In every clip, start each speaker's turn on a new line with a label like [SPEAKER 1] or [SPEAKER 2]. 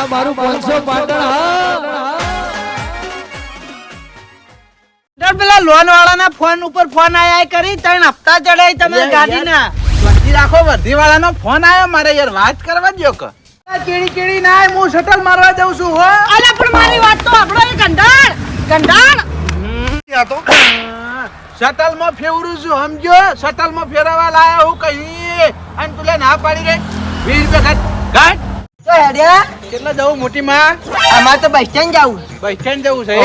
[SPEAKER 1] આ મારું 500 પાટણ હા
[SPEAKER 2] પેલા લોન વાળાના ફોન ઉપર ફોન આયા કરી 3 હપ્તા ચડાઈ તમે ગાડીના
[SPEAKER 3] વરદી રાખો વર્દી વાળાનો ફોન આવ્યો મારે યાર વાત કરવા દ્યો કે કેડી ના હું શટલ મારવા જાઉં છું હો
[SPEAKER 2] અલા પણ મારી વાત તો આપણો એ ગંધાણ
[SPEAKER 3] આ તો શટલ માં ફેવરું છું સમજો શટલ માં ફેરવા લાયા હું કહી અને તુલે ના પાડી રે 20 રૂપિયા ઘાટ
[SPEAKER 2] તો હેડ્યા
[SPEAKER 3] કેટલા જવું મોટી માં
[SPEAKER 2] અમાર તો બસ સ્ટેન્ડ જાવું
[SPEAKER 3] બસ સ્ટેન્ડ જવું છે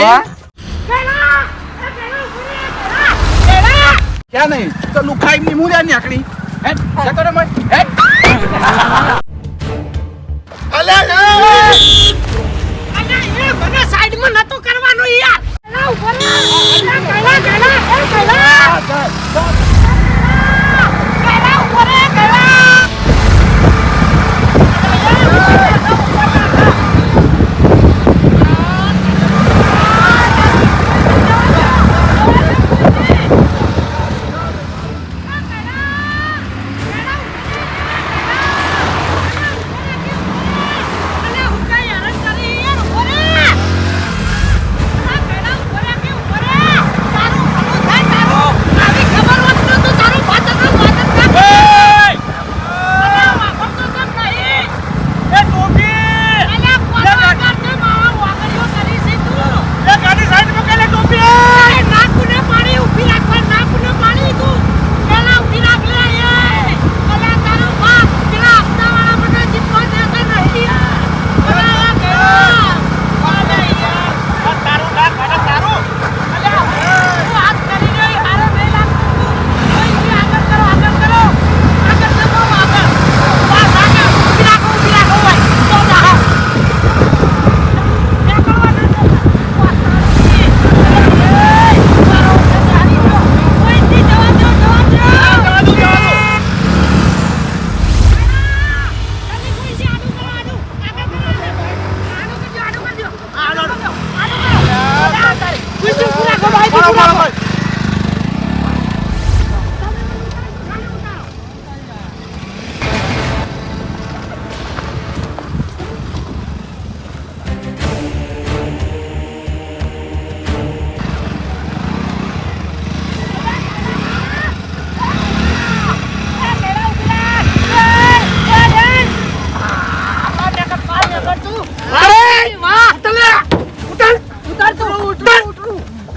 [SPEAKER 3] ક્યાં નહીં તો લુખાઈ ની મુલ્યા ની આકડી હેટ જતો રે મય હેટ અલે
[SPEAKER 2] એ બને સાઈડ માં નતો કરવાનો યાર એલા ઉપર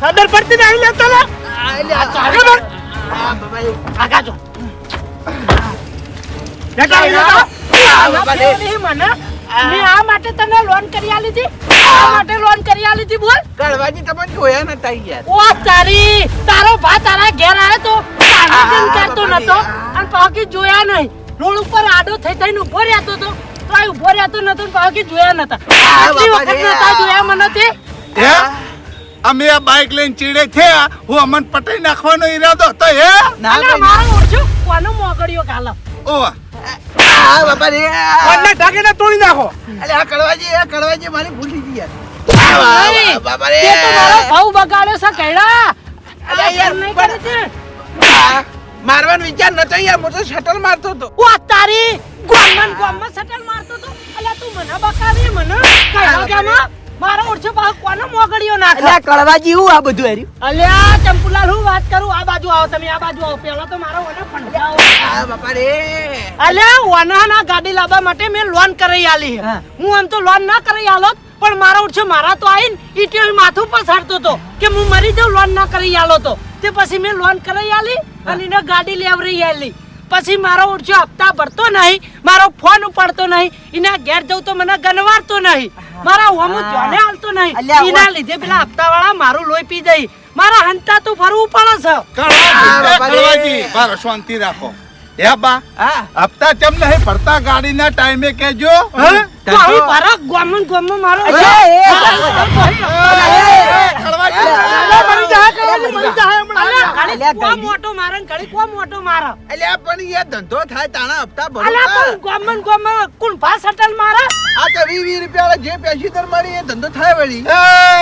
[SPEAKER 2] ખબર પડતી નહીં લે તને ખબર આ બાબા આગા જો મેં આ માટે તને લોન કરી આલી હતી આ માટે લોન કરી આલી હતી બોલ
[SPEAKER 3] કળવાજી તમને જોયા નતા યાર
[SPEAKER 2] ઓ તારી તારો ભા તારા ઘેર આવ્યો તો આનંદ કરતો નતો અને પાકી જોયા નહીં રોડ ઉપર આડો થઈ થઈને ઉભો રહેતો તો તોય ઉભો રહેતો નતો ને પાકી જોયા નતા આટલી વખત નતા જોયા મને તે
[SPEAKER 4] અમે આ બાઈક લઈને ચીડે થયા હું અમન પટાઈ નાખવાનો ઈરાદો હતો હે
[SPEAKER 2] ના મારો ઓળખ્યો કોનો મોગળ્યો કાલો
[SPEAKER 4] ઓ
[SPEAKER 3] આ બાપા રે
[SPEAKER 4] કોને ઢાકેને તોડી નાખો
[SPEAKER 3] અલે આ કળવાજી મારી ભૂલી ગઈ યાર બાપા રે
[SPEAKER 2] તે તો મારો ભાવ બગાડ્યો છે કેડા
[SPEAKER 3] અલે યાર
[SPEAKER 2] નહીં કરે છે
[SPEAKER 3] મારવાનો વિચાર નતો યાર હું તો શટલ મારતો હતો
[SPEAKER 2] ઓ તારી ગોમમાં સટલ મારતો તો અલ્યા તું મને બકાવી મને કઈનો કેમાં મારો ઓળખ્યો ભાવ કોનો મોગળ્યો નાખે
[SPEAKER 1] અલ્યા કળવાજી હું આ બધું હેર્યું
[SPEAKER 2] અલ્યા ચંપુલાલ હું વાત કરું આ બાજુ આવો તમે આ બાજુ આવો પેલા તો મારો ઓને ફંડાવો
[SPEAKER 3] આ બાપા રે
[SPEAKER 2] અલ્યા ઓનાના ગાડી લાવવા માટે મેં લોન કરી આલી છે હું આમ તો લોન ના કરી આલો પણ મારો ઉઠ્યો મારા તો આઈને ઈટીઓ માથું પસાડતો તો કે હું મરી જાઉં લોન ના કરી આલો તો તે પછી મેં લોન કરી આલી અને એને ગાડી લેવરી આલી પછી મારો ઉઠ્યો હપ્તા ભરતો નહીં મારો ફોન ઉપાડતો નહીં એના ઘેર જવું તો મને ગનવારતો નહીં મારા હોમું ધ્યાને હાલતો નહીં એના લીધે પેલા હપ્તા વાળા મારું લોહી પી જાય મારા હંતા તું ફરવું પડે છે
[SPEAKER 4] કળવાજી બાર શાંતિ રાખો હે બા હપ્તા કેમ નહીં ભરતા ગાડીના ટાઈમે કેજો
[SPEAKER 2] તો આવી ભરક ગોમન મારો મોટો મારે મોટો મારો
[SPEAKER 3] અલ્યા પણ યાર ધંધો થાય તાણા હપ્તા ભરો
[SPEAKER 2] અલા પણ ગોમન કોણ ભા સટલ મારા
[SPEAKER 3] આ તો 20 રૂપિયા જે પેશીદર મળી એ ધંધો થાય વળી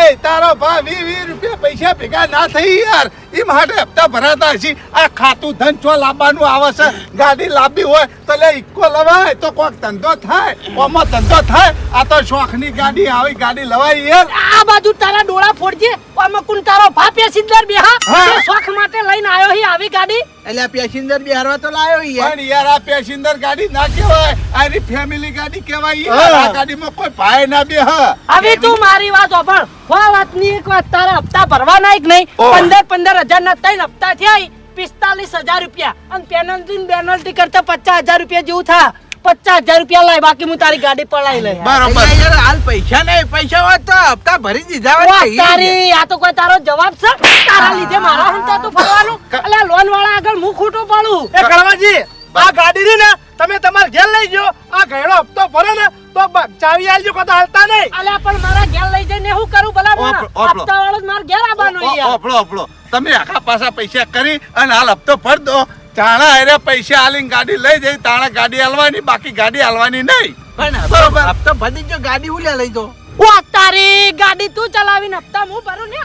[SPEAKER 4] એ તારો ભા 20 રૂપિયા પૈસા ભેગા ના થઈ યાર ઈ માટે હપ્તા ભરાતા છે આ ખાતું ધન ચો લાવવાનું આવે છે ગાડી લાવવી હોય તો લે ઇક્કો લવાય તો કોક ધંધો થાય ઓમાં ધંધો તો થાય. આ તો શોખની ગાડી, આવી ગાડી લવાય યાર.
[SPEAKER 2] આ બાજુ તારા ડોળા ફોડજે આમાં કોણ તારો ભા પેસેન્જર બેહા
[SPEAKER 4] હા.
[SPEAKER 2] તે શોખ માટે લઈને આવ્યો હી આવી ગાડી.
[SPEAKER 3] એટલે આ પેસેન્જર બિહારવા તો લાયો યાર.
[SPEAKER 4] પણ યાર આ પેસેન્જર ગાડી ના કહેવાય, આની ફેમિલી ગાડી કહેવાય યાર.
[SPEAKER 3] હા.
[SPEAKER 4] આ ગાડીમાં કોઈ ભાઈ ના બેહ.
[SPEAKER 2] હવે તું મારી વાત સાંભળ. હો વાતની એક વાત, તારા હપ્તા ભરવાના એક નહીં.
[SPEAKER 4] ઓહ.
[SPEAKER 2] 15,000 ના 3 હપ્તા થયા, 45,000 રૂપિયા. અને પેનલ્ટી કરતા 50,000 રૂપિયા જેવું થા. 50,000 રૂપિયા લાય, બાકી હું તારી ગાડી પડાઈ લઈ.
[SPEAKER 4] બરોબર.
[SPEAKER 3] એટલે યાર હાલ પૈસા નહીં, પૈસા હોત તો હપ્તા ભરી દીધા હોત
[SPEAKER 2] વાહ,
[SPEAKER 3] ને ઈ.
[SPEAKER 2] તારી આ તો કોઈ તારો જવાબ છે? તારા લીધે મારા હંતા તો ફરવાનું. અલ્યા લોન વાળા આગળ હું ખોટો પડું.
[SPEAKER 5] એ કળવાજી આ ગાડી ની ને તમે તમાર ઘેર લઈ જો. આ ઘેડો હપ્તો ભરે ને તો ચાવી આલજો, કો તો હાલતા નહીં.
[SPEAKER 2] અલ્યા પણ મારા ઘેર લઈ જઈને શું કરું ભલા મને?
[SPEAKER 4] ઓપડો.
[SPEAKER 2] હપ્તા વાળો જ મારા ઘેર આવવાનો યાર.
[SPEAKER 4] ઓપડો તમે આખા પાછા પૈસા કરી અને હાલ હપ્તો ભર દો. ચાણા હારે પૈસા આલીને ગાડી લઈ જઈ, તાણા ગાડી હાલવાની, બાકી ગાડી હાલવાની નહીં.
[SPEAKER 3] પણ
[SPEAKER 4] બરોબર.
[SPEAKER 3] હપ્તો ભરી જો ગાડી ઉલ્યા લઈ દો.
[SPEAKER 2] વા તારી ગાડી તું ચલાવીને હપ્તા હું ભરું ને.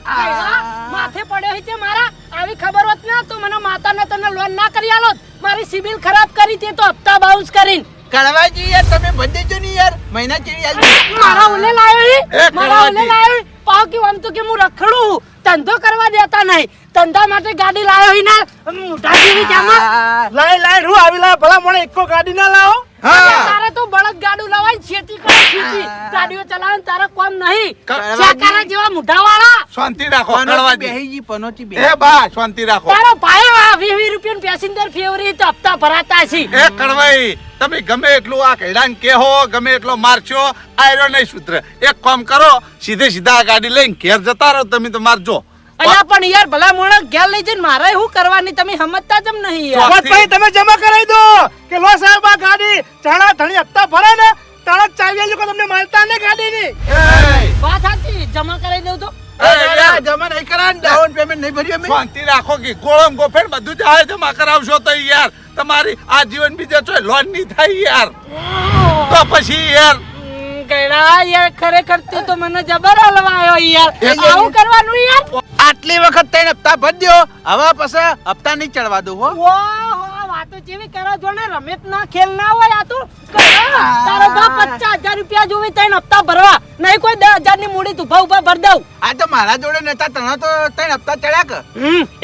[SPEAKER 2] માથે પડ્યો છે તે મારા. આવી ખબર હોત ને તો મને માતાને તને લોન ના કરી આલોત. મારી સિબિલ ખરાબ કરી તે તો હપ્તા બાઉન્સ કરીને.
[SPEAKER 3] કળવાજી યાર તમે ભરી દેજો ને યાર. મહિના ચેડી આલજો.
[SPEAKER 2] મારા ઓલે લાયો
[SPEAKER 4] એ
[SPEAKER 2] હી. મારા ઓલે
[SPEAKER 4] કળવાજી.
[SPEAKER 2] લાયો હી. પાવ કે આમ તો કે હું રખડું, ધંધો કરવા દેતા નહીં. ધંધા માટે ગાડી લાયો હી ના મોટા જેવી જામાં.
[SPEAKER 5] લાઈ લાઈ હું આવી લાય ભલા મને એકો ગાડી ના લાવો.
[SPEAKER 2] અલ્યા તારે તો બળદ ગાડું લવાય, ખેતી કરે ખેતી. ગાડીઓ ચલાવવાનું તારા કોમ નહીં.
[SPEAKER 3] કળવાજી.
[SPEAKER 2] ચાકારા જેવા મુઢા વાળા.
[SPEAKER 4] શાંતિ રાખો
[SPEAKER 3] પનોતી
[SPEAKER 4] કળવાજી.
[SPEAKER 3] બેહી જી, પનોતી બેહી.
[SPEAKER 4] એ બા શાંતિ રાખો.
[SPEAKER 2] તારો ભાઈ 20 રૂપિયા પેસેન્જર ફેવરી તો હપ્તા ભરાતા છે.
[SPEAKER 4] એ કળવાઈ તમે ગમે એટલું આ કૈડાન કેહો, ગમે એટલો મારશો, આયરો નહીં સુધરે. એક કામ કરો, સીધા આ ગાડી લઈને ઘેર જતા રહો તમે તો મારજો.
[SPEAKER 2] અલ્યા પણ યાર ભલા મોણસ ઘેર લઈ જઈને મારે શું કરવાની, તમે સમજતા જ નહીં યાર.
[SPEAKER 4] ચોક.
[SPEAKER 5] બસ ભાઈ તમે જમા કરાવી દો કે લો સાહેબ આ ગાડી ચાણા ધણી હપ્તા ભરે ને તારા જ ચાવી આલજો, કો તમને મળતા ને ગાડી ની.
[SPEAKER 4] એ,
[SPEAKER 2] વાત સાચી, જમા કરાવી દઉં તો.
[SPEAKER 3] યાર જમા નહીં કરાય ને, ડાઉન પેમેન્ટ નહીં ભર્યું અમે.
[SPEAKER 4] શાંતિ રાખો કે ગોળમ ગોફેડ બધું જ જમા કરાવશો તો યાર તમારી આજીવન બીજા ચોય લોન નહીં થાય યાર. તો પછી યાર
[SPEAKER 2] ગયડા યાર ખરેખર તે તો મને જબર હલવાયો યાર. આવું કરવાનું યાર.
[SPEAKER 3] આટલી વખત તઈને હપ્તા ભરી દ્યો. હવે પછી હપ્તા નહીં ચડવા દઉં હો.
[SPEAKER 2] ઓહો વાતો જેવી કરો છો ને, રમેશ ના ખેલ ના હોય આ તો. તારો બાપ 50,000 રૂપિયા જોવે તઈને હપ્તા ભરવા, નહીં કોઈ 10,000 ની મૂડી તું ઉભા ભર દઉં.
[SPEAKER 3] આ તો મારા જોડે નતા, તને તો તઈને હપ્તા ચડ્યા કે.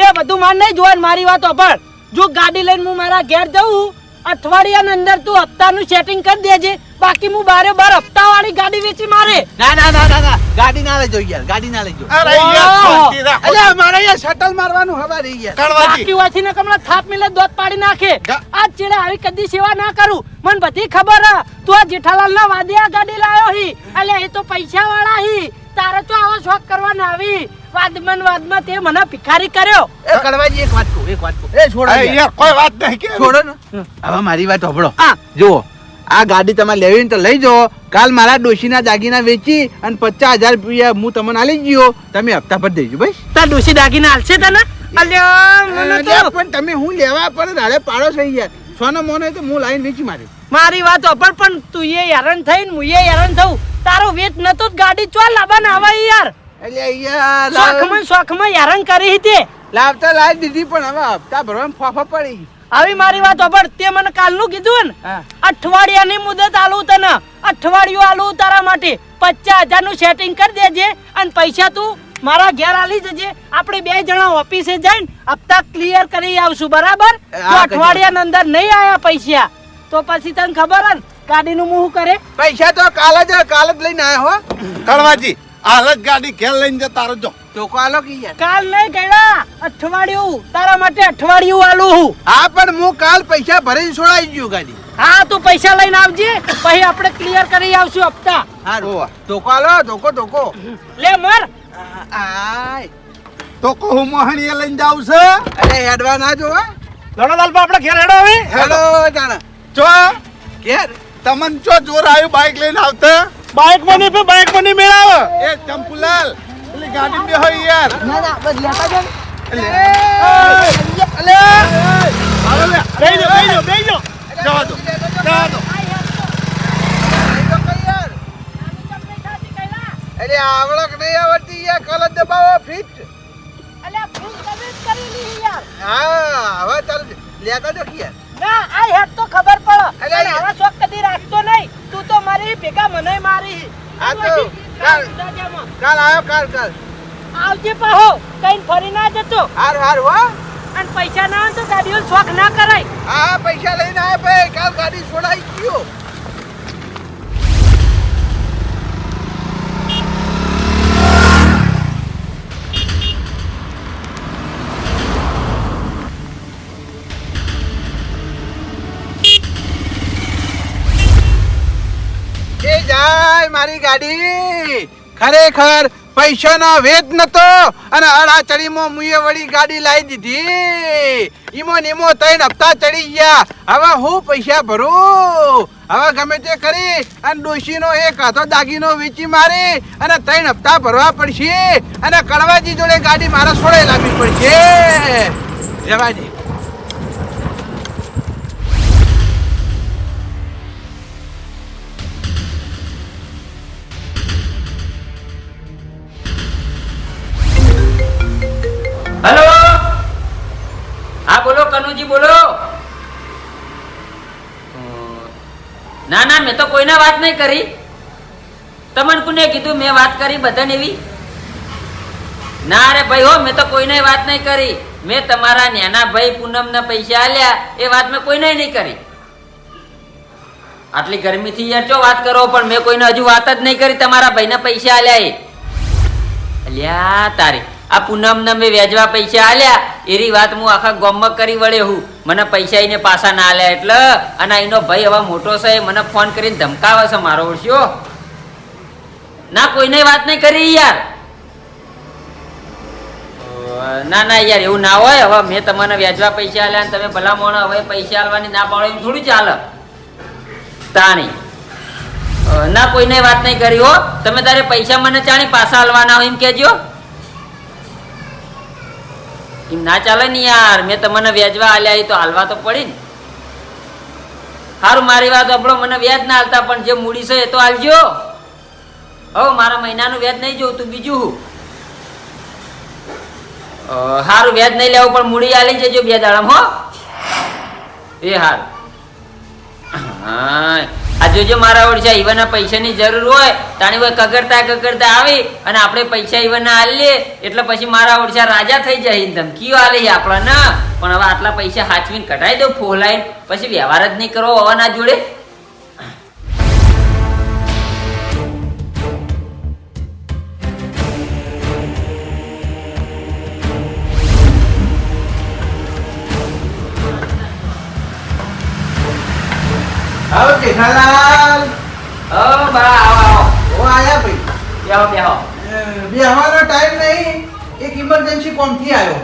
[SPEAKER 2] એ બધું માર નહીં જોવાનું, મારી વાત સાંભળ. જો ગાડી લઈને હું મારા ઘેર જઉં, અઠવાડિયાની અંદર તું હપ્તાનું સેટિંગ કરી દેજે, બાકી હું બારે બાર હપ્તા વાળી ગાડી વેચી મારે.
[SPEAKER 3] ના ના ના ના ના, ગાડી ના લઈ જાઓ યાર, ગાડી ના લઈ જાઓ.
[SPEAKER 4] અરે યાર શાંતિ રાખો.
[SPEAKER 3] અલ્યા મારે યાર શટલ મારવાનું હવા રહી યાર.
[SPEAKER 4] કળવાજી
[SPEAKER 2] બાકી વાથી ને કમલા થાપ મિલે દોત પાડી નાખે.
[SPEAKER 4] ગા-
[SPEAKER 2] આજ ચેડે આવી કદી સેવા ના કરું, મને બધી ખબર હે. તું આ જેઠાલાલ ના વાદે આ ગાડી લાયો હી, અલ્યા એ તો પૈસા વાળા હી. તારે તો આવો શોખ કરવાના આવી. વાદમાં તે મને ભિખારી કર્યો.
[SPEAKER 3] એ કળવાજી એક વાત કહું, એક વાત કહું. એ છોડો
[SPEAKER 4] અરે
[SPEAKER 3] યાર.
[SPEAKER 4] યાર કોઈ વાત નહીં કે
[SPEAKER 3] છોડો ને. હવે મારી વાત સાંભળો.
[SPEAKER 2] હા.
[SPEAKER 3] જુઓ, આ ગાડી તમારે લેવી ને તો લઈ જાઓ. કાલ મારા ડોશીના દાગીના વેચી અને 50,000 રૂપિયા હું તમને આલી ગયો. તમે હપ્તા પર દેજો ભાઈ.
[SPEAKER 2] તાર ડોસી દાગીને હાલશે તને? અલ્યા મને
[SPEAKER 3] અલ્યા,
[SPEAKER 2] તો
[SPEAKER 3] પણ તમે હું લેવા પર દાડે પાડો છો યાર. સોનો મોનો તો હું લાઈન વેચી મારી.
[SPEAKER 2] મારી વાત સાંભળ, પણ તું એ હેરાન થઈને હું એ હેરાન થઉં. તારો વેચ નતો જ ગાડી ચો લાવવાના આવે યાર.
[SPEAKER 3] અલ્યા યાર
[SPEAKER 2] શોખમાં હેરાન કરી હતી.
[SPEAKER 3] લાવતા લાવી દીધી, પણ હવે હપ્તા ભરવામાં ફાફા પડી.
[SPEAKER 2] આવી મારી વાત સાંભળ, તે મને કાલનું કીધું ને,
[SPEAKER 3] હા.
[SPEAKER 2] અઠવાડિયાની મુદત આલું તને. અઠવાડિયું આલું તારા માટે. 50,000 નું સેટિંગ કરી દેજે અને પૈસા તું મારા ઘેર આલી જજે. આપણે 2 જણા ઓફિસે જઈને હપ્તા ક્લિયર કરી આવશું, બરાબર? જો અઠવાડિયાની અંદર નહીં આયા પૈસા તો પછી તને ખબર હે ને ગાડીનું મું શું કરે.
[SPEAKER 3] પૈસા તો કાલ જ લઈને આવ્યો હો.
[SPEAKER 4] કળવાજી હાલ જ ગાડી ઘેર લઈને જતા રહેજો.
[SPEAKER 3] ચોખ્ખો આલો કે યાર.
[SPEAKER 2] કાલ નહીં ગયડા, અઠવાડિયું તારા માટે અઠવાડિયું આલું હું.
[SPEAKER 3] હા, પણ હું કાલ પૈસા ભરીને છોડાઈ ગયો ગાડી.
[SPEAKER 2] હા તું પૈસા લઈને આવજે, પછી આપણે ક્લિયર કરી આવશું હપ્તા.
[SPEAKER 3] હારું. ધોકો આલો, ધોકો.
[SPEAKER 2] લે મર.
[SPEAKER 3] આય.
[SPEAKER 4] તો કહું મોહણીએ લઈને જાવ છે.
[SPEAKER 3] અરે હેડવા ના જોવા.
[SPEAKER 5] લડો આપણે ઘેર હેડો હવે.
[SPEAKER 3] હેલો જાણા.
[SPEAKER 4] જો
[SPEAKER 3] ઘેર.
[SPEAKER 4] તમને જો જોર આવ્યું બાઈક લઈને આવતા.
[SPEAKER 5] બાઈક મને મેળાવ.
[SPEAKER 4] એ ચંપુલાલ પેલી ગાડી બે હોય યાર.
[SPEAKER 2] ના ના બસ લેતા જા.
[SPEAKER 5] બેજો.
[SPEAKER 4] જવા દો.
[SPEAKER 3] અરે આવડક નહીં આવડતી યાર, કલર દબાવો ફિટ.
[SPEAKER 2] અલ્યા ફૂલ તમે જ કરી લીધી યાર.
[SPEAKER 3] હા, હવે ચાલ લેતા જો યાર.
[SPEAKER 2] ના આ હેડ તો ખબર પડે.
[SPEAKER 3] અલ્યા,
[SPEAKER 2] પણ આવા શોખ કદી રાખતો નહીં. તું તો મારી મારી ભેગા મને મારી
[SPEAKER 3] આ તો કાલ આવ્યો કાલ
[SPEAKER 2] આવજે પાહો કઈ ફરી ના જતો
[SPEAKER 3] હાર હો
[SPEAKER 2] અને પૈસા ના હોય તો ગાડીઓ શોખ ના કરાય
[SPEAKER 3] હા પૈસા લઈને આયા ભાઈ કાલ ગાડી છોડાઈ ગયો એ જાય મારી ગાડી ખરેખર પૈસાનો વેદ નતો અને અડાચડીમાં મુએ વળી ગાડી લાવી દીધી ઈમો ને ઈમો 3 હપ્તા ચડી ગયા હવે હું પૈસા ભરું હવે ગમે તે કરી અને ડોશીનો એક હાથો દાગીનો વેચી મારી અને 3 હપ્તા ભરવા પડશે અને કડવાજી જોડે ગાડી મારા છોડે લાવવી પડશે જવા દે
[SPEAKER 6] हेलो हाँ बोलो कनुजी बोलो ना ना मैं तो कोई ना बात नहीं करी तमन को ने कीधु मैं बात करी बधन एवी ना अरे भाई हो मैं तो कोई ने बात नहीं करी मैं तमारा न्याना भाई पूनम ना पैसा आल्या ए बात में कोई नहीं करी आटली गर्मी थी यार जो बात करो पर मैं कोई ने हजू बात ज नहीं करी तमारा भाई ना पैसा आल्या ए अल्या तारी आ पूनम ने मैं व्याजवा पैसा आल्या एरी बात मु आखा गामમાં કરી વળે હું મને પૈસા ઈને પાછા ના આલ્યા એટલે અને એનો ભાઈ હવે મોટો છે મને ફોન કરીને ધમકાવે છે મારો ઓળખ્યો ના કોઈને વાત નહીં કરી યાર ના ના યાર એવું ના હોય હવે મેં તમને વ્યાજવા પૈસા આલ્યા અને તમે ભલા મોણો હવે પૈસા આલવાની ના પાડો એમ થોડું ચાલે તાણી ના કોઈને વાત નહીં કરી હો તમે તારે પૈસા મને ચાણી પાછા આલવાના હોય એમ કહેજો એમ ના ચાલે ને યાર મેં તમને વ્યાજવા આલ્યા તો હાલવા તો પડી ને સારું મારી વાત આપણો મને વ્યાજ ના હાલતા પણ જે મૂડી છે એ તો હાલજો હવે મારા મહિનાનું વ્યાજ નહીં જોતું બીજું સારું વ્યાજ નહીં લેવું પણ મૂડી આલી જજો 2 દાડામાં હો એ હાર હા આ જોજો મારા ઓળશા ઈવાના પૈસાની જરૂર હોય તાણી હોય કગરતા આવી અને આપણે પૈસા ઈવાના આલીએ એટલે પછી મારા ઓળશા રાજા થઈ જાય ધમકીઓ આલે આપણને પણ હવે આટલા પૈસા હાચવીને કઢાઈ દો ફોલાઈને પછી વ્યવહાર જ નહીં કરો હવાના જોડે
[SPEAKER 3] આવો જેઠાલાલ
[SPEAKER 6] ઓ બા આવો
[SPEAKER 3] ઓ આયા ભાઈ
[SPEAKER 6] બેહો
[SPEAKER 3] બેહવાનો ટાઈમ નહીં એક ઇમરજન્સી કોમ થી આવ્યો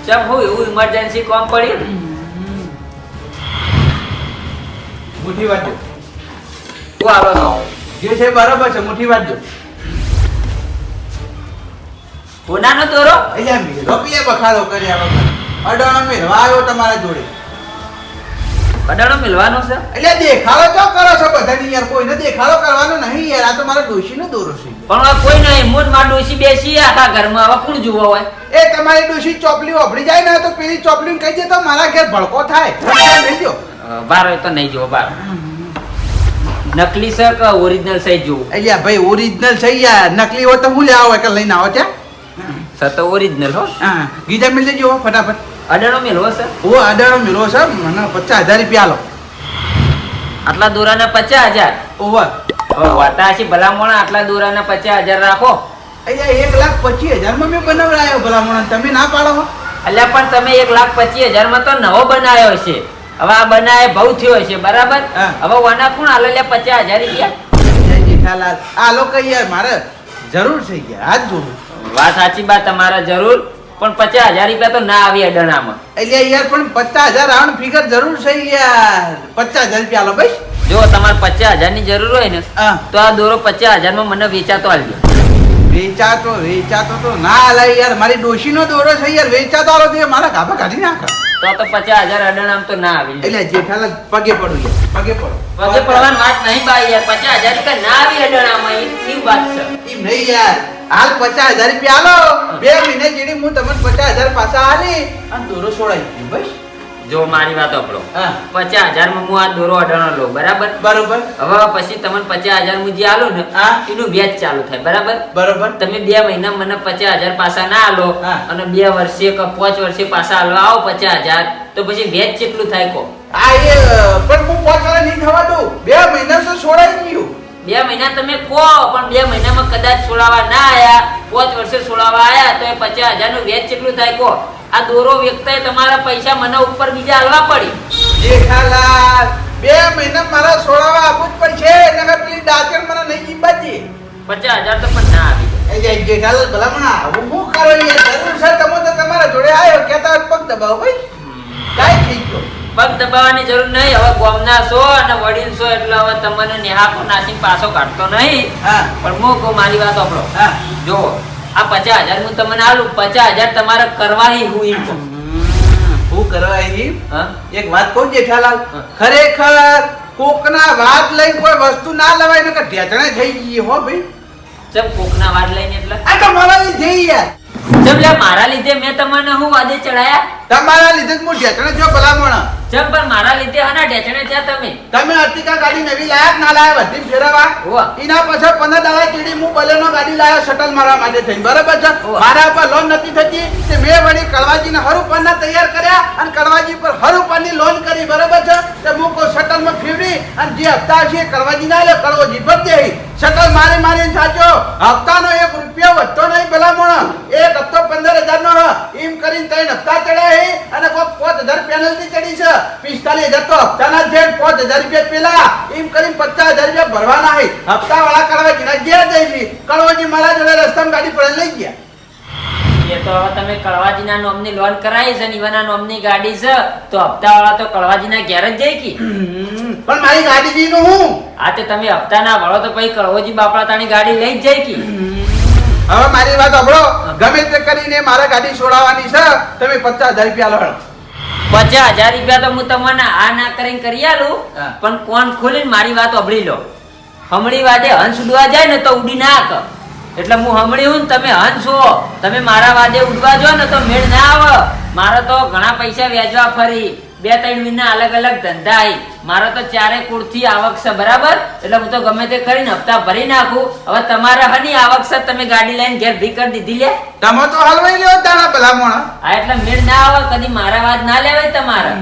[SPEAKER 6] ચમ હું એવું ઇમરજન્સી કોમ પડી
[SPEAKER 3] મુઠ્ઠી વાજો
[SPEAKER 6] હું આવો છો
[SPEAKER 3] જે છે બરાબર છે મુઠ્ઠી વાજો
[SPEAKER 6] કોનાનો દોરો
[SPEAKER 3] અહીંયા મેરો પીએ બખાડો કર્યા વગર અડાણો મેળવા આવ્યો તમારા જોડે
[SPEAKER 6] અડાણો મિલવાનો છે
[SPEAKER 3] એટલે દેખાડો તો કરો છો બધાની યાર કોઈને દેખાડો કરવાનો નહીં યાર આ તો મારા ડોશીનો દોરો છે
[SPEAKER 6] પણ હવે કોઈ નહીં મોજ માં ડોસી બેસી આખા ઘરમાં હવે કોણ જુઓ હોય
[SPEAKER 3] એ તમારી ડોશી ચોપલી ઓભળી જાય ને તો પેલી ચોપલીને કહી દે તો મારા ઘેર ભડકો થાય લઈ જો
[SPEAKER 6] બાર હોય તો નહીં જુઓ બાર નકલી છે કે ઓરિજિનલ છે જોવું
[SPEAKER 3] એટલે ભાઈ ઓરિજિનલ છે યાર નકલી હોય તો હું લેવા હોય કે લઈને આવો ત્યાં
[SPEAKER 6] છે તો ઓરિજિનલ હો
[SPEAKER 3] હા ગીતા મિલ દેજો ફટાફટ
[SPEAKER 6] અડાણો મિલવો છે
[SPEAKER 3] ઓ અડાણો મેળવો છે મને 50,000 રૂપિયા લો
[SPEAKER 6] આટલા દોરાના 50,000
[SPEAKER 3] ઓવર
[SPEAKER 6] હવે વાતાશી ભલામણ આટલા દોરાના 50,000 રાખો
[SPEAKER 3] અહીંયા 1,25,000 માં મેં બનાવડાયો ભલામણ તમે ના પાડો હો
[SPEAKER 6] એટલે પણ તમે 1,25,000 માં તો નવો બનાવ્યો છે હવે આ બનાવે બહુ થયો છે બરાબર
[SPEAKER 3] હા.
[SPEAKER 6] હવે વાના કોણ હાલે 50,000 રૂપિયા
[SPEAKER 3] જય જેઠાલાલ આ લોકો યાર મારે જરૂર છે યાર આજ જોડું
[SPEAKER 6] વાત સાચી બા તમારા જરૂર પણ 50,000 રૂપિયા તો ના આવી અડાણામાં
[SPEAKER 3] એટલે યાર પણ 50,000 રાઉન્ડ ફિગર જરૂર છે યાર 50,000 રૂપિયા લો ભાઈ
[SPEAKER 6] જો તમારે 50,000 ની જરૂર હોય ને
[SPEAKER 3] હા.
[SPEAKER 6] તો આ દોરો 50,000 માં મને વેચાતો આલજો
[SPEAKER 3] વેચાતો તો ના લાય યાર મારી ડોશીનો દોરો છે યાર વેચાતો આલો તો મારા ગાભા કાઢી નાખા
[SPEAKER 6] તો 50,000 અડાણામ તો ના આવી
[SPEAKER 3] એટલે જેઠાલાલ પગે પડું યાર પગે પડો
[SPEAKER 6] પગે પડવાની વાત નહીં બાઈ યાર 50,000 રૂપિયા ના આવી અડાણામાં એ વાત છે
[SPEAKER 3] એમ નહીં યાર હાલ 50,000 રૂપિયા આલો 2 મહિને જેડી હું તમને 50,000 પાછા આલી અને દોરો છોડાઈ ગયો બસ
[SPEAKER 6] જો મારી વાત સાંભળો.
[SPEAKER 3] હા.
[SPEAKER 6] 50,000 માં હું આ દોરો અઢાણો લઉં, બરાબર?
[SPEAKER 3] બરોબર
[SPEAKER 6] હવે પછી તમને 50,000 હું જે આલું ને
[SPEAKER 3] હા.
[SPEAKER 6] એનું વ્યાજ ચાલુ થાય, બરાબર?
[SPEAKER 3] બરોબર
[SPEAKER 6] તમે 2 મહિના મને 50,000 પાછા ના આલો
[SPEAKER 3] હા.
[SPEAKER 6] અને 2 વર્ષે કે 5 વર્ષે પાછા આલો આવો 50,000, તો પછી વ્યાજ કેટલું થાય કો?
[SPEAKER 3] આ એ પણ હું પોતાને નહીં થવા દઉં 2 મહિના તો છોડાઈ ગયું
[SPEAKER 6] 2 મહિના તમે કહો, પણ 2 મહિનામાં કદાચ છોડાવા ના આયા, 5 વર્ષે છોડાવા આયા, તો એ 50,000 નું વ્યાજ કેટલું થાય કો? આ દોરો વેચતાય તમારા પૈસા મને ઉપર બીજા આલવા પડી.
[SPEAKER 3] જેઠાલાલ 2 મહિના મારા છોડાવા આપવું જ પડશે નકર પેલી ડાચર મને નહીં જીબાજી
[SPEAKER 6] 50,000 તો પણ ના આવી જાય.
[SPEAKER 3] એ જેઠાલાલ ભલામણા હું શું કરો યાર જરૂર છે તમે તો તમારા જોડે આવ્યો કહેતા હોય પગ દબાવો ભાઈ કાઈ થઈ ગયો
[SPEAKER 6] પગ દબાવવાની જરૂર નહીં. હવે ગામના છો અને વડીલ છો એટલે હવે તમને નેહાકો નાસીને પાછો કાઢતો નહીં.
[SPEAKER 3] હા
[SPEAKER 6] પણ હું કહું, મારી વાત સાંભળો.
[SPEAKER 3] હા
[SPEAKER 6] જો આ 50,000 હું તમને આલું, 50,000 તમારે કરવાની હું એમ કહું.
[SPEAKER 3] હું કરવા અહીં
[SPEAKER 6] હા?
[SPEAKER 3] એક વાત કહું જેઠાલાલ
[SPEAKER 6] હા.
[SPEAKER 3] ખરેખર કોકના વાત લઈ કોઈ વસ્તુ ના લવાય નકર ઢેચણે થઈ ગઈ હો ભાઈ
[SPEAKER 6] ચમ કોકના વાત લઈને એટલે
[SPEAKER 3] આ તો મારા લીધે યાર
[SPEAKER 6] ચમ લે મારા લીધે મેં તમને હું વાદે ચડાયા?
[SPEAKER 3] તમારા લીધે જ હું ઢેચણે જો ભલામણ
[SPEAKER 6] ચમ પણ મારા લીધે હના ઢેચણે થયા તમે?
[SPEAKER 3] તમે અર્ટિકા ગાડી નવી લાયા કે ના લાયા બધી ફેરવા
[SPEAKER 6] હોવા.
[SPEAKER 3] એના પછી 15 દાડા કીડી હું બલેનો ગાડી લાયો શટલ મારવા માટે થઈને બરાબર છે
[SPEAKER 6] હોવા.
[SPEAKER 3] મારા ઉપર લોન નથી થતી તે મેં વળી કડવાજીને હરુપાના તૈયાર કર્યા અને કડવાજી પર હરુપાની લોન કરી બરાબર છે તે હું કોઈ શટલમાં ફેરવી અને જે હપ્તા છે એ કડવાજી ના લે કડવાજી ભર દે શટલ મારી મારીને સાચો હપ્તાનો 1 રૂપિયો વધતો નહીં ભલામણ એક હપ્તો 15,000 નો એમ કરીને 3 હપ્તા ચડાય અને કોઈ 5,000 પેનલ્ટી ચડી છે 45,000 તો હપ્તાના છે 5,000 રૂપિયા પેલા એમ કરીને 50,000 રૂપિયા ભરવાના હે હપ્તા વાળા કડવાજીના ગયા જઈ કડવાજી મારા જોડે રસ્તામાં ગાડી પડે લઈ ગયા
[SPEAKER 6] એ તો હવે તમે કળવાજીના નોમની લોન કરાવી છે ને ઈવાના નોમની ગાડી છે તો હપ્તાવાળા તો કળવાજીના ઘેર જ જાય કી.
[SPEAKER 3] પણ મારી ગાડી નું હું
[SPEAKER 6] આ તે તમે હપ્તા ના ભરો તો પછી કળવોજી બાપડા તાણી ગાડી લઈ જ જાય કી.
[SPEAKER 3] હવે મારી વાત સાંભળો ગમે તે કરીને મારે ગાડી છોડાવવાની છે તમે 50,000 રૂપિયા લો
[SPEAKER 6] 50,000 રૂપિયા તો હું તમને આ ના કરીને કરી આલું,
[SPEAKER 3] હા.
[SPEAKER 6] પણ કોણ ખોલીને મારી વાત સાંભળી લો. હમણી વાદે હંસ ઉડવા જાય ને તો ઉડી ના આક. એટલે હું હમણી હું ને તમે હંસ હો, તમે મારા વાદે ઉડવા જો ને તો મેળ ના આવે. મારે તો ઘણા પૈસા વેચવા ફરી 2-3 મહિના અલગ અલગ ધંધા આવી, મારે તો 4 કુળથી આવક છે બરાબર, એટલે હું તો ગમે તે કરીને હપ્તા ભરી નાખું. હવે તમારે હની આવક છે તમે ગાડી લઈને ઘેર ભી કરી દીધી લે.
[SPEAKER 3] તમે તો હલવાઈ લ્યો તારા ભલામણ
[SPEAKER 6] હા એટલે મેળ ના આવે, કદી મારા વાત ના લેવાય તમારે,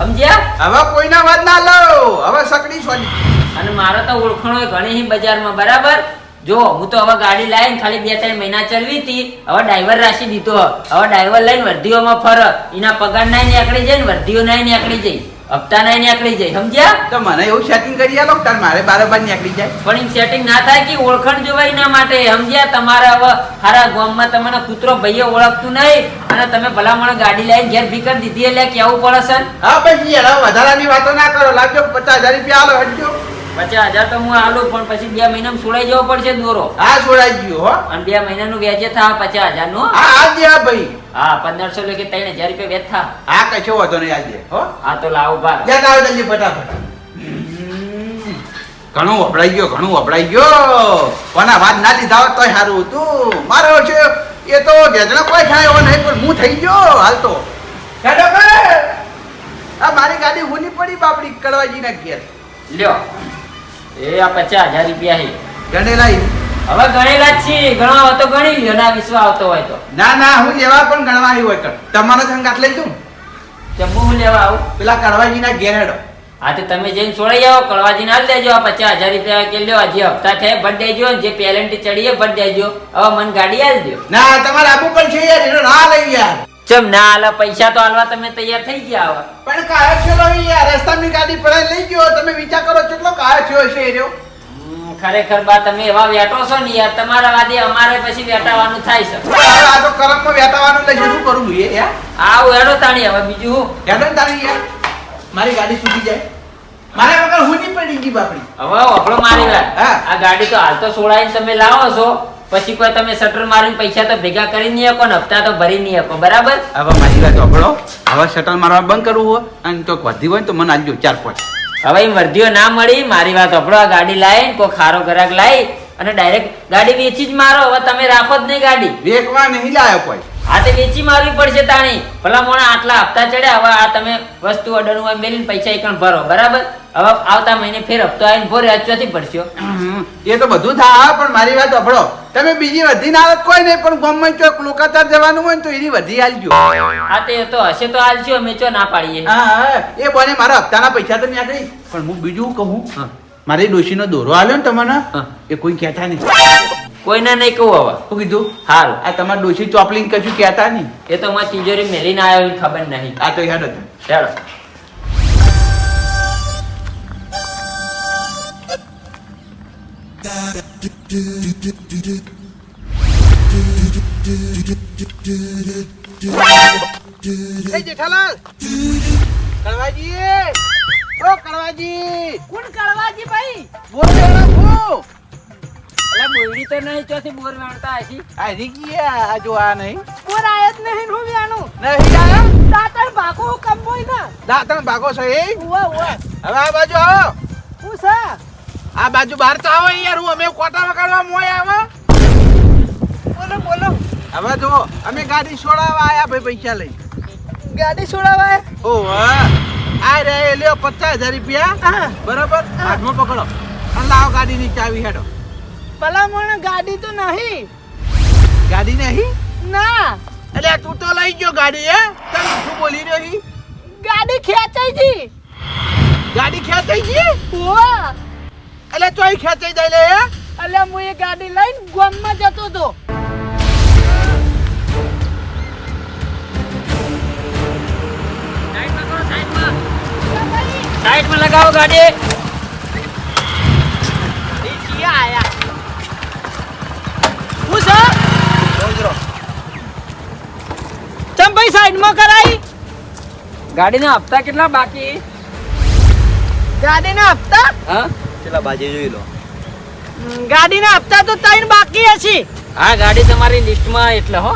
[SPEAKER 6] સમજ્યા?
[SPEAKER 3] હવે કોઈના વાત ના લો હવે સકડી છોડી
[SPEAKER 6] અને મારે તો ઓળખાણો ઘણી બજારમાં બરાબર. જો હું તો હવે ગાડી લાવીને ખાલી 2-3 મહિના ચલવી હતી, હવે ડ્રાઈવર રાખી દીધો. હવે ડ્રાઈવર લઈને વર્ધીઓમાં ફર, એના પગાર નાય નીકળી જાય ને વર્ધીઓ નાય નીકળી જાય, હપ્તા નાય નીકળી જાય, સમજ્યા?
[SPEAKER 3] તો મને એવું સેટિંગ કરી આલો તાર મારે બારોબાર નીકળી જાય
[SPEAKER 6] પણ એમ સેટિંગ ના થાય કે ઓળખાણ જોવાય એના માટે, સમજ્યા? તમારે હવે હારા ગામમાં તમને કૂતરો ભાઈએ ઓળખતું નહીં અને તમે ભલામણ ગાડી લઈને ઘેર ભી કરી દીધી એટલે કેવું પડે છે.
[SPEAKER 3] હા પછી યાર વધારાની વાતો ના કરો લાગજો 50,000 રૂપિયા આલો હટજો
[SPEAKER 6] 50,000 તો હું આલું, પણ પછી 2 મહિનામાં છોડાઈ જવો પડશે દોરો,
[SPEAKER 3] હા છોડાઈ ગયો હો
[SPEAKER 6] અને 2 મહિનાનું વ્યાજે થાય 50,000 નું.
[SPEAKER 3] હા આજે હા ભાઈ
[SPEAKER 6] હા 1,500 લે કે 3,000 રૂપિયા વ્યાજ થાય.
[SPEAKER 3] હા કશો વાંધો નહીં આજે હો
[SPEAKER 6] હા તો લાવો ભાર.
[SPEAKER 3] યાદ આવે જલ્દી ફટાફટ ઘણું વપરાઈ ગયો કોના વાત ના લીધા હોત તોય સારું હતું મારો છે એ તો ગેજણા કોઈ થાય એવો નહીં પણ હું થઈ ગયો હાલ તો હેડો કર આ મારી ગાડી હુની પડી બાપડી કડવાજીના ઘેર
[SPEAKER 6] લ્યો એ આ 50,000 રૂપિયા હે
[SPEAKER 3] ગણેલા
[SPEAKER 6] હવે ગણેલા જ છીએ, ગણવા હોય તો ગણી લ્યો, ના વિશ્વાસ આવતો હોય તો.
[SPEAKER 3] ના ના હું લેવા પણ ગણવા આવ્યો હોય કર તમારો સંગાત લઈ દઉં
[SPEAKER 6] જમ્મુ હું લેવા આવું?
[SPEAKER 3] પેલા કડવાજીના ઘેર હેડો
[SPEAKER 6] હા તો તમે જઈને છોડાઈ આવો, કળવાજીને આલી દેજો આ 50,000 રૂપિયા કે લ્યો, જે હપ્તા થાય ભર દેજો, જે પેલેન્ટી ચડીએ ભર દેજો. હવે મને ગાડી આલી દો.
[SPEAKER 3] ના તમારે આપવું પણ છે યાર એનો ના લઈ યાર
[SPEAKER 6] ચમ ના આલે પૈસા તો આલવા તમે તૈયાર થઈ ગયા હવે.
[SPEAKER 3] પણ કાયો છેલો યાર રસ્તાની ગાડી પડાઈ લઈ ગયો તમે વિચાર કરો કેટલો કાયો થયો છે એ રહ્યો
[SPEAKER 6] ખરેખર બા તમે એવા વેટો છો ને યાર, તમારા વાદે અમારે પછી વેટાવાનું થાય છે.
[SPEAKER 3] આ તો કરમમાં વેટાવાનું લઈ શું કરું એ યાર
[SPEAKER 6] આવું હેડો તાણી, હવે બીજું હું?
[SPEAKER 3] હેડો તારી યાર મારી ગાડી છૂટી જાય મારા વગર હું નહીં પડી ગઈ બાપડી
[SPEAKER 6] હવે ઓફળો મારી વાત.
[SPEAKER 3] હા.
[SPEAKER 6] આ ગાડી તો હાલ તો છોડાઈને તમે લાવો છો, પછી કોઈ તમે શટર મારીને પૈસા તો ભેગા કરી નહીં શકો ને હપ્તા તો ભરી નહીં શકો, બરાબર?
[SPEAKER 3] હવે મારી વાત સાંભળો હવે શટલ મારવા બંધ કરવું હોય અને તો વધી હોય ને તો મને આલજો 4-5
[SPEAKER 6] હવે એમ વર્ધીઓ ના મળી, મારી વાત સાંભળો, આ ગાડી લાવી કોઈ ખારો ગ્રાહક લાવી અને ડાયરેક્ટ ગાડી વેચી જ મારો. હવે તમે રાખો જ નહીં ગાડી.
[SPEAKER 3] વેકવા નહીં લાયો કોઈ
[SPEAKER 6] આ તે વેચી મારવી પડશે તાણી. ભલા મોણા આટલા હપ્તા ચડ્યા, હવે આ તમે વસ્તુ ઓર્ડરનું આ મેલીને પૈસા એકણ ભરો, બરાબર? હવે આવતા મહિને ફેર હપ્તો આવીને ભરે, ચોથી પડશે.
[SPEAKER 3] એ તો બધું થાય, પણ મારી વાત સાંભળો. તમે બીજી વધી ના આવત કોઈ નહીં, પણ ગામમાં ચોક લોકાચાર જવાનું હોય ને તો એની વધી આલજો.
[SPEAKER 6] આ તે તો હશે તો હાલજો, અમે ચો ના પાડીએ.
[SPEAKER 3] હા, એ બોને મારા હપ્તાના પૈસા તો ન્યા ગઈ. પણ હું બીજું કહું, મારી ડોશીનો દોરો આલ્યો ને તમને, એ કોઈ કહેતા નહીં.
[SPEAKER 6] કોઈને નહીં કહું હવે.
[SPEAKER 3] શું કીધું?
[SPEAKER 6] સારું.
[SPEAKER 3] આ તમારી ડોશી ચોપલીને કશું કહેતા નહીં.
[SPEAKER 6] એ તો મારી તિજોરી મેલીને આવ્યો એને ખબર નહીં.
[SPEAKER 3] આ તો યાદ હતું.
[SPEAKER 6] ચાલો.
[SPEAKER 3] એ જેઠાલાલ, કડવાજી, ઓ કડવાજી,
[SPEAKER 2] કોણ કળવાજી ભાઈ?
[SPEAKER 3] બોલ બેડા હું.
[SPEAKER 6] એટલે બોયડી તો નહીં, ચોથી બોર વાળતા હશી.
[SPEAKER 3] આ રીગિયા આ જો આ નહીં.
[SPEAKER 2] કોણ આયત નહીં હું વ્યાનું.
[SPEAKER 3] નહીં આયા?
[SPEAKER 2] દાતણ ભાગો કંબોય ના.
[SPEAKER 3] દાંતણ ભાગો છો એ?
[SPEAKER 2] ઉવા ઉવા.
[SPEAKER 3] હવે આ બાજુ આવો.
[SPEAKER 2] હું સા?
[SPEAKER 3] આ બાજુ બહાર તો આવો યાર, હું અમે કોટા વગાડવા મોય આવો.
[SPEAKER 2] બોલો બોલો.
[SPEAKER 3] હવે જો અમે ગાડી છોડાવવા આયા ભાઈ, પૈસા લઈ.
[SPEAKER 2] ગાડી છોડાવાય.
[SPEAKER 3] ઓ વાહ, આ રે લ્યો 50,000 રૂપિયા.
[SPEAKER 2] હા.
[SPEAKER 3] બરાબર, હાથમાં પકડો અને લાવો ગાડીની ચાવી હેડો.
[SPEAKER 2] ભલા મને ગાડી તો નહીં.
[SPEAKER 3] ગાડી નહીં?
[SPEAKER 2] ના,
[SPEAKER 3] એટલે તું તો લઈ ગયો ગાડી, હે? તને શું બોલી રહ્યો છી?
[SPEAKER 2] ગાડી ખેંચાઈ જી.
[SPEAKER 3] ગાડી ખેંચાઈ ગઈ?
[SPEAKER 2] ઉવા.
[SPEAKER 3] એટલે ચોઈ ખેંચાઈ જાય લે, હે?
[SPEAKER 2] અલ્યા હું એ ગાડી લઈને ગામમાં જતો હતો.
[SPEAKER 6] સાઈડમાં લગાવો ગાડી.
[SPEAKER 2] એ જીયા આયા. હું સર ચમ ભાઈ સાઈડમાં કરાઈ.
[SPEAKER 6] ગાડીના હપ્તા કેટલા બાકી?
[SPEAKER 2] ગાડીના હપ્તા?
[SPEAKER 6] હા,
[SPEAKER 2] ગાડીના હપ્તા તો 3 બાકી હશે.
[SPEAKER 6] હા, ગાડી તમારી લિસ્ટમાં એટલે હો.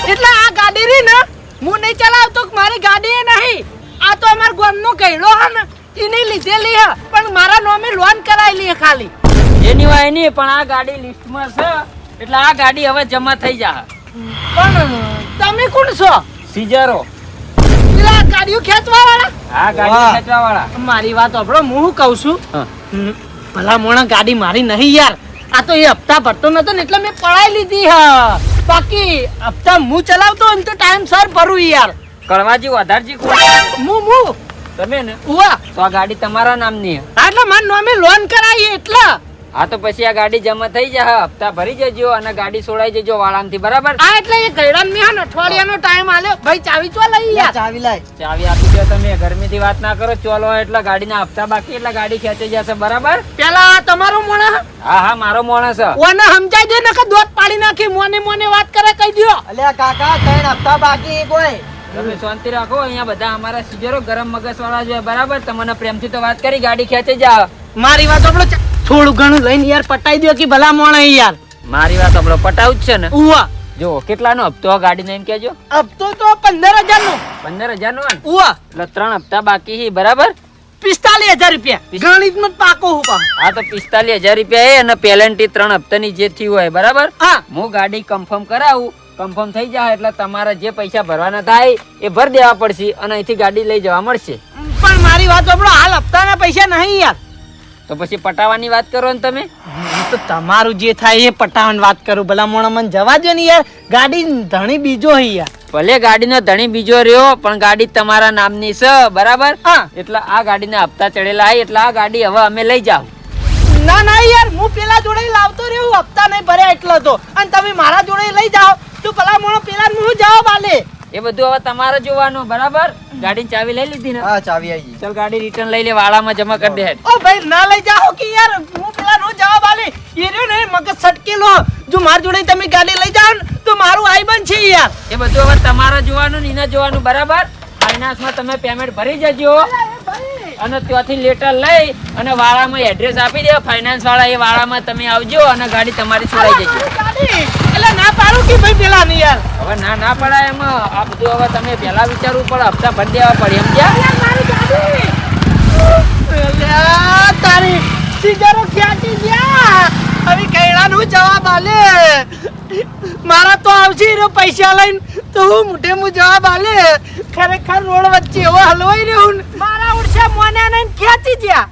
[SPEAKER 2] એટલે આ ગાડી રી ને હું નહીં ચલાવતો, મારી ગાડી એ નહીં. આ તો અમાર ગામનો કઈડો હે ને એની લીધેલી હે, પણ મારા નામે લોન કરાયેલી હે ખાલી.
[SPEAKER 6] એની વાય નહીં, પણ આ ગાડી લિસ્ટમાં છે એટલે આ ગાડી હવે જમા થઈ જા.
[SPEAKER 2] પણ તમે કોણ છો?
[SPEAKER 6] સીઝરો.
[SPEAKER 2] પેલા ગાડીઓ ખેંચવા વાળા?
[SPEAKER 6] આ ગાડી ખેંચવા વાળા.
[SPEAKER 2] મારી વાત સાંભળો, હું શું કહું છું.
[SPEAKER 6] હા.
[SPEAKER 2] ભલા મોણા ગાડી મારી નહીં યાર. આ તો એ હપ્તા ભરતો નતો ને એટલે મેં પડાઈ લીધી હા. બાકી હપ્તા હું ચલાવતો હોય ને તો ટાઈમ સર ભરું યાર.
[SPEAKER 6] કળવાજી વધારજી કોણ?
[SPEAKER 2] હું
[SPEAKER 6] તમે ને?
[SPEAKER 2] ઉવા.
[SPEAKER 6] તો આ ગાડી તમારા નામની છે.
[SPEAKER 2] એટલે મારા નામે લોન કરાવી એટલે.
[SPEAKER 6] હા, તો પછી આ ગાડી જમા થઈ જા, હપ્તા ભરી જજો અને ગાડી છોડાઈ જજો વાળામથી, બરાબર?
[SPEAKER 2] આ એટલે એ ગયડાન મેં હે ને અઠવાડિયાનો ટાઈમ આલ્યો. ભાઈ ચાવી ચો લઈ યાર. ચાવી લાય.
[SPEAKER 6] ચાવી આપી દો તમે, ગરમીથી વાત ના કરો. ચોલો એટલે ગાડીના હપ્તા બાકી એટલે ગાડી ખેંચી જશે, બરાબર?
[SPEAKER 2] પેલા તમારો મોણા
[SPEAKER 6] હા હા, મારો માણસ છે.
[SPEAKER 2] ઓને સમજાઈ દે ને કે દોત પાડી નાખી. મોને મોને વાત કરે કહી દ્યો.
[SPEAKER 1] અલ્યા કાકા 3 હપ્તા બાકી કોઈ.
[SPEAKER 6] તમે શાંતિ રાખો, અહીંયા બધા અમારા સીઝરો ગરમ મગજ વાળા જોઈએ, બરાબર? તમને પ્રેમથી તો વાત કરી, ગાડી ખેંચી જા.
[SPEAKER 2] મારી વાત આપણો થોડું ઘણું લઈને યાર પટાઈ દો કે ભલા મોણા યાર.
[SPEAKER 6] મારી વાત આપણો પટાવું જ છે ને.
[SPEAKER 2] ઉવા.
[SPEAKER 6] જો કેટલાનો હપ્તો ગાડી એમ કેજો.
[SPEAKER 2] હપ્તો તો 15,000 નો.
[SPEAKER 6] 15,000 નો?
[SPEAKER 2] ઉવા.
[SPEAKER 6] એટલે 3 હપ્તા બાકી છે, બરાબર?
[SPEAKER 2] 45,000 રૂપિયા. ગણિતમાં પાકો હું પા.
[SPEAKER 6] હા, તો 45,000 રૂપિયા અને પેલેન્ટી 3 હપ્તાની જે થયું હોય, બરાબર?
[SPEAKER 2] હા.
[SPEAKER 6] હું ગાડી કન્ફર્મ કરાવું, કન્ફર્મ થઈ જાય એટલે તમારા જે પૈસા ભરવાના થાય એ ભરી દેવા પડશે અને અહીંથી ગાડી લઈ જવા મળશે.
[SPEAKER 2] પણ મારી વાત સાંભળો, હાલ હપ્તાના પૈસા નહીં યાર.
[SPEAKER 6] તો પછી પટાવાની વાત કરો ને તમે.
[SPEAKER 2] તો તમારું જે થાય એ પટાવાની વાત કરું. ભલા મોણા મને જવા દો ને યાર. ગાડી ધણી બીજો હે યાર.
[SPEAKER 6] ભલે ગાડીનો ધણી બીજો રહ્યો પણ ગાડી તમારા નામની છે, બરાબર?
[SPEAKER 2] હા.
[SPEAKER 6] એટલે આ ગાડીના હપ્તા ચડેલા હોય એટલે આ ગાડી હવે અમે લઈ જાવ.
[SPEAKER 2] ના ના યાર, હું પેલા જોડે લાવતો રહ્યો, હપ્તા નહીં ભર્યા એટલો તો. અને તમે મારા જોડે લઈ જાઓ તો ભલા મોણો પેલા હું જવાબ આલે.
[SPEAKER 6] એ બધું હવે તમારે જોવાનું, બરાબર? ગાડીની ચાવી લઈ લીધી ને?
[SPEAKER 1] હા ચાવી આવી.
[SPEAKER 6] ચાલ ગાડી રિટર્ન લઈ લે, વાળામાં જમા કરી દે.
[SPEAKER 2] ઓ ભાઈ ના લઈ જાઓ કે યાર, હું પેલા નો જવાબ આલે. એ રહ્યો ને મગજ સટકેલો. જો મારા જોડે તમે ગાડી લઈ જાઓ ને તો મારું આઈ બન છે યાર.
[SPEAKER 6] એ બધું હવે તમારે જોવાનું ને એને જોવાનું, બરાબર? ફાઇનાન્સમાં તમે પેમેન્ટ ભરી જજો અને ત્યાંથી લેટર લઈ અને વાળામાં એડ્રેસ આપી દે. ફાઇનાન્સ વાળા એ વાળામાં તમે આવજો અને ગાડી તમારી છોડાઈ જજો.
[SPEAKER 2] ગાડી એટલે ના પાડું કે ભાઈ પેલા ની યાર.
[SPEAKER 6] હવે ના ના પડાય એમાં. આ બધું હવે તમે પહેલા વિચારવું પડે, હપ્તા ભરી દેવા પડે, સમજ્યા?
[SPEAKER 2] મારી ગાડી અલ્યા તારી સિગારો ક્યાંથી ગયા. હવે કૈડા નું જવાબ આલે. મારા તો આવશે રે પૈસા લઈને તો હું મોઢે મું જવાબ આલે ખરેખર રોડ વચ્ચે એવો હલવાઈ રહ્યો ને મારા ઉડશે મોને ને ખેંચી ગયા.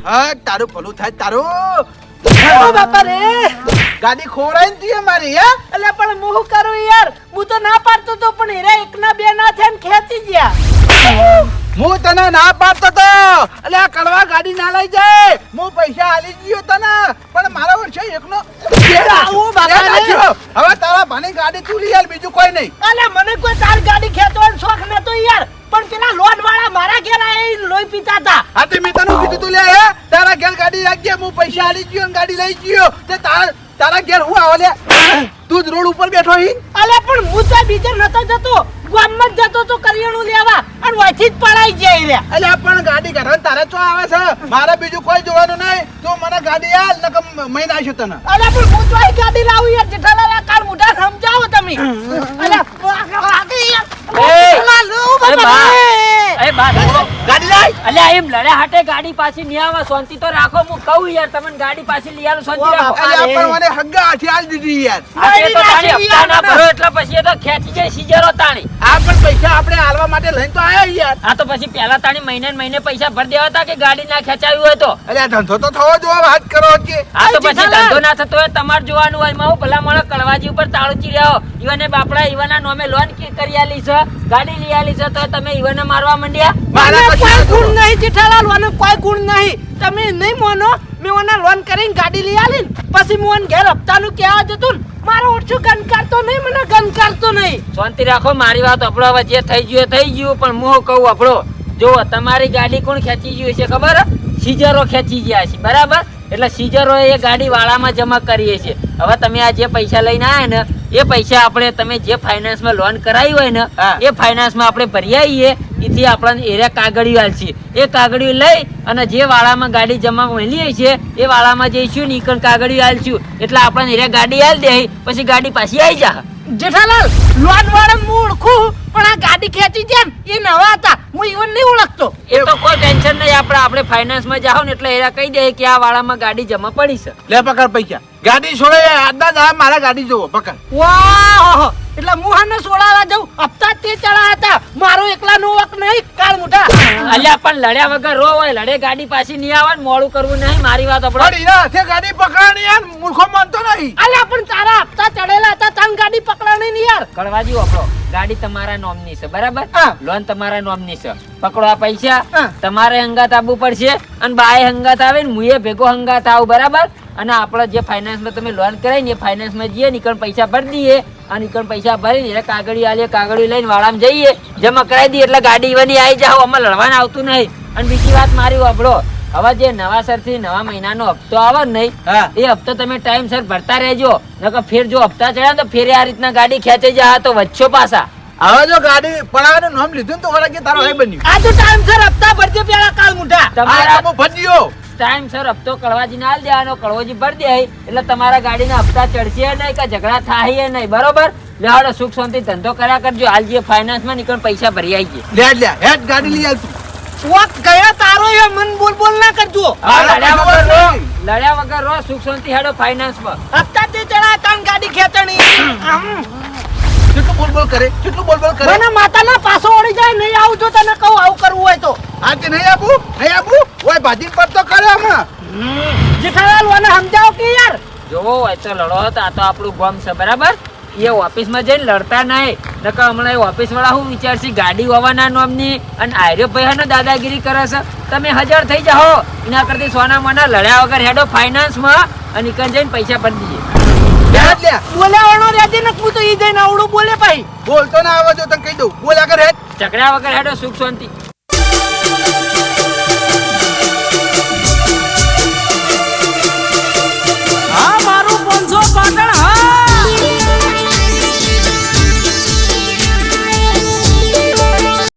[SPEAKER 3] હા તારું ભલું થાય તારું.
[SPEAKER 2] ઓ બાપા રે
[SPEAKER 3] ગાડી ખોરાઈ તી મારી હે.
[SPEAKER 2] એટલે પણ હું શું કરું યાર, હું તો ના પાડતો તો પણ હીરા એક ના બે ના થઈને ખેંચી ગયા.
[SPEAKER 3] હું તને ના પાડતો તો એટલે આ કડવા ગાડી ના લઈ જાય. હું પૈસા આલી ગયો તને પણ મારા વર્ષે એકનો
[SPEAKER 2] આવું બાપા રે.
[SPEAKER 3] હવે તારા ભાની ગાડી તું લઈ આલ, બીજું કોઈ નહીં.
[SPEAKER 2] અલે મને કોઈ તાર ગાડી ખેંચવાનો શોખ નતો યાર, પણ પેલા લોન વાળા મારા ઘેર આવીને લોહી પીતા હતા.
[SPEAKER 3] હા તે મેં તને કીધું તું લે હે તારા ઘેર ગાડી રાખજે. હું પૈસા આલી ગયો અને ગાડી લઈ ગયો તે તારા ઘેર હું આવો લે. તું જ રોડ ઉપર બેઠો હી.
[SPEAKER 2] અલે પણ હું તો બીજે નતો જતો, ગામમાં જ જતો તો કરિયાણું લેવા અને વાથી જ પડાઈ જાય રે.
[SPEAKER 3] એટલે પણ ગાડી ઘરે તારે તો આવે છે, મારે બીજું કોઈ જોવાનું નહીં. તું મને ગાડી આલ નકર મહિને આવીશું તને.
[SPEAKER 2] અલે પણ હું તો અહીં ગાડી લાવું યાર, જેઠાલાલ આ કાળ મુઢા સમજાવો તમે. અલે ગાડી યાર. જેઠાલાલ, ઓ બાપા રે.
[SPEAKER 6] એ બા
[SPEAKER 3] ગાડી લાય.
[SPEAKER 6] અલ્યા એમ લડ્યા હાટે ગાડી પાછી નહીં આવે, શાંતિ તો રાખો. હું કહું યાર તમને ગાડી પાછી લઈ આલો, શાંતિ રાખો.
[SPEAKER 3] એટલે પણ મને હગ્ગા હાથી આલ દીધી યાર.
[SPEAKER 6] આજે તો તાણી હપ્તા ના ભરો એટલે પછી એ તો ખેંચી જાય સીજરો તાણી.
[SPEAKER 3] આ પણ પૈસા આપણે આલવા માટે લઈને તો આયા યાર.
[SPEAKER 6] આ તો પછી પહેલા તાણી મહિને ને મહિને પૈસા ભરી દેવા હતા કે ગાડી ના ખેંચાવી હોય તો.
[SPEAKER 3] એટલે આ ધંધો તો થવો જો વાત કરો કે.
[SPEAKER 6] આ તો પછી ધંધો ના થતો હોય તમારે જોવાનું હોય. માં હું ભલા મોણા કડવાજી ઉપર તાળું ચીર્યા ઈવને બાપડા ઈવના નોમે લોન કરી આલી છે, ગાડી લઈ આલી છે, તો તમે ઈવને મારવા માંડ્યા.
[SPEAKER 3] મારા
[SPEAKER 2] મને
[SPEAKER 3] કશું
[SPEAKER 2] કોઈ ગુણ નહીં જેઠાલાલ, મને કોઈ ગુણ નહીં. તમે નહીં માનો, મેં ઓના લોન કરીને ગાડી લઈ આલી ને પછી હું ઓન ઘેર હપ્તાનું કહેવા જતું ને મારો ઓછું ગનકારતો નહીં, મને ગનકારતો નહીં.
[SPEAKER 6] શાંતિ રાખો, મારી વાત આપણો હવે જે થઈ ગયું એ થઈ ગયું. પણ હું કહું આપણો જો તમારી ગાડી કોણ ખેંચી ગયું છે ખબર? સીજરો ખેંચી ગયા છે બરાબર. એટલે સીજરો એ ગાડી વાળામાં જમા કરીએ છીએ. હવે તમે આ જે પૈસા લઈને આયા ને એ પૈસા આપણે તમે જે ફાઇનાન્સમાં લોન કરાવી હોય ને એ ફાઇનાન્સમાં આપણે ભરી આવીએ. એથી આપણને એરિયા કાગળિયો આલશે. એ કાગળિયો લઈ અને જે વાળામાં ગાડી જમા મળી છે એ વાળામાં જઈશું ને ઈકણ કાગળિયો આલશું એટલે આપણને એરિયા ગાડી આલ દે, પછી ગાડી પાછી આવી જા.
[SPEAKER 2] જેઠાલાલ, લોન વાળા હું ઓળખું પણ આ ગાડી ખેંચી જાય ને એ નવા હતા, હું ઈવન નહીં ઓળખતો.
[SPEAKER 6] એ તો કોઈ ટેન્શન નહીં. આપણે ફાઇનાન્સમાં જાઓ ને એટલે એરા કહી દે કે આ વાળામાં ગાડી જમા પડી છે.
[SPEAKER 3] લે પકડ પૈસા. ગાડી છોડે આજના જ આ મારા ગાડી જોવો પકડ.
[SPEAKER 2] વાહ, એટલે હું હાને સોડાવા જાઉં, હપ્તા તે ચડા હતા, મારો એકલા નો વક નહીં કાળ મુઠા.
[SPEAKER 6] અલ્યા પણ લડ્યા વગર રો હોય, લડે ગાડી પાછી નહીં આવે ને મોડું કરવું નહીં. મારી વાત આપણો
[SPEAKER 3] પણ ઈના હાથે ગાડી પકડાણી યાર મૂર્ખો માનતો નહીં.
[SPEAKER 2] અલ્યા પણ તારા હપ્તા ચડેલા હતા, તાન ગાડી પકડાણી નહીં યાર.
[SPEAKER 6] કડવાજી આપણો ગાડી તમારા નોમની છે બરાબર,
[SPEAKER 2] હા.
[SPEAKER 6] લોન તમારા નોમની છે. પકડો આ પૈસા,
[SPEAKER 2] હા.
[SPEAKER 6] તમારે હંગાત આવવું પડશે અને બાય હંગાત આવે ને મુએ ભેગો હંગાત આવું બરાબર. અને આપણે જે ફાઇનાન્સમાં તમે લોન કરાવી ને એ ફાઇનાન્સમાં જઈએ નીકળ પૈસા ભરી દઈએ અને નીકળ પૈસા ભરીને એટલે કાગળિયો આલીએ, કાગળિયો લઈને વાળામાં જઈએ, જમા કરાવી દઈએ એટલે ગાડી ઈવાની આવી જાવ. આમાં લડવાનું આવતું નહીં. અને બીજી વાત મારી વાપરો, હવે જે નવાસરથી નવા મહિનાનો હપ્તો આવે ને નહીં
[SPEAKER 3] હા.
[SPEAKER 6] એ હપ્તો તમે ટાઈમસર ભરતા રહેજો. નકર ફેર જો હપ્તા ચડ્યા તો ફેર આ રીતના ગાડી ખેંચાઈ જાય તો વચ્ચો પાછા.
[SPEAKER 3] હવે જો ગાડી પડાવવાનું નામ લીધું ને તો વળગે તારો હે બન્યું.
[SPEAKER 2] આ તો ટાઈમ સર હપ્તા ભરજે પેલા કાળ મુઠા.
[SPEAKER 6] તમારા
[SPEAKER 3] આ તો ભજ્યો.
[SPEAKER 6] ટાઈમસર હપ્તો કડવાજી ના આલ દેવાનો, કડવાજી ભરી દે એટલે તમારા ગાડીના હપ્તા ચડશે નહીં કે ઝઘડા થાય નહીં બરોબર. લેવાડો સુખ શાંતિ ધંધો કર્યા કરજો. હાલ જે ફાઇનાન્સમાં નીકળ પૈસા ભરી આવીએ.
[SPEAKER 3] લે હેડ ગાડી લઈ આલ તું.
[SPEAKER 2] વક ગયા તારો એ મન બોલ ના કરજો.
[SPEAKER 6] લડ્યા વગર રો સુખ શાંતિ હેડો ફાઇનાન્સમાં.
[SPEAKER 2] હપ્તા તે ચડા તાન ગાડી ખેંચણી.
[SPEAKER 3] કેટલું બોલ કરે, કેટલું બોલ કરે.
[SPEAKER 2] મને માતાના પાછો ઓળી જાય, નહીં આવું જો તને કહું આવું કરવું હોય તો.
[SPEAKER 3] આજે નહીં આપું, નહીં આપું. ઓય ભાજી પર તો કરે હમણાં.
[SPEAKER 2] જેઠાલાલ મને સમજાવો કે યાર.
[SPEAKER 6] જોવો હોય તો લડો હતા, આ તો આપણું ગામ છે બરાબર. એ ઓફિસમાં જઈને લડતા નહીં. નકર હમણાં એ ઓફિસ વાળા શું વિચારશે ગાડી હોવાના નામની અને આર્યો પૈસાનો દાદાગીરી કરે છે. તમે હજાર થઈ જાઓ એના કરતી સોના મોના લડ્યા વગર હેડો ફાઇનાન્સમાં અને ઈકન જઈને પૈસા ભરી દઈએ.
[SPEAKER 3] હેડ લે.
[SPEAKER 2] બોલાવાનો રહેજે ને હું તો ઈ જઈને આવડું બોલે ભાઈ.
[SPEAKER 3] બોલતો ના આવે જો તને કહી દઉં. બોલ આગળ હેડ.
[SPEAKER 6] ઝઘડા વગર હેડો સુખ શાંતિ.